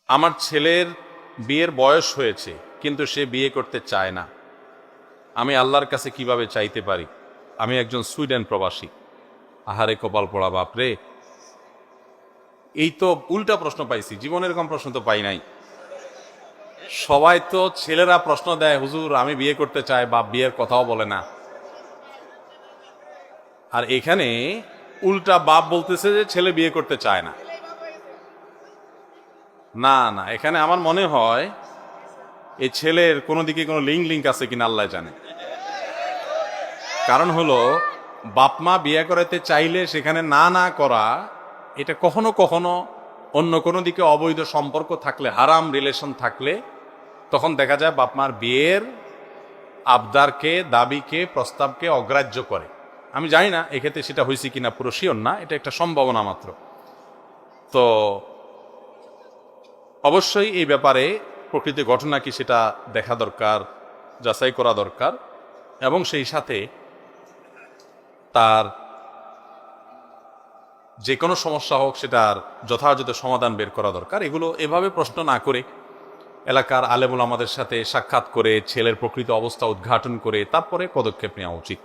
আমার ছেলের বিয়ের বয়স হয়েছে কিন্তু সে বিয়ে করতে চায় না। আমি আল্লাহর কাছে কিভাবে চাইতে পারি? আমি একজন সুইডেন প্রবাসী। আহারে কপাল পোড়া বাপরে, এই তো উল্টা প্রশ্ন পাইছি। জীবনে এরকম প্রশ্ন তো পাই নাই। সবাই তো ছেলেরা প্রশ্ন দেয়, হুজুর আমি বিয়ে করতে চাই, বাপ বিয়ের কথাও বলে না। আর এখানে উল্টা বাপ বলতেছে যে ছেলে বিয়ে করতে চায় না। না না, এখানে আমার মনে হয় এই ছেলের কোনো দিকে কোনো লিঙ্ক আছে কিনা আল্লাহ জানে। কারণ হলো, বাপ মা বিয়ে করাতে চাইলে সেখানে না না করা, এটা কখনো কখনো অন্য কোনো দিকে অবৈধ সম্পর্ক থাকলে, হারাম রিলেশন থাকলে, তখন দেখা যায় বাপ মার বিয়ের আবদারকে, দাবিকে, প্রস্তাবকে অগ্রাহ্য করে। আমি জানি না এক্ষেত্রে সেটা হয়েছে কিনা, পুরো শিওর না, এটা একটা সম্ভাবনা মাত্র। তো অবশ্যই এই ব্যাপারে প্রকৃত ঘটনা কি সেটা দেখা দরকার, যাচাই করা দরকার, এবং সেই সাথে তার যে কোনো সমস্যা হোক সেটার যথাযথ সমাধান বের করা দরকার। এগুলো এভাবে প্রশ্ন না করে এলাকার আলেমুল আমাদের সাথে সাক্ষাৎ করে ছেলের প্রকৃত অবস্থা উদ্ঘাটন করে তারপরে পদক্ষেপ নেওয়া উচিত।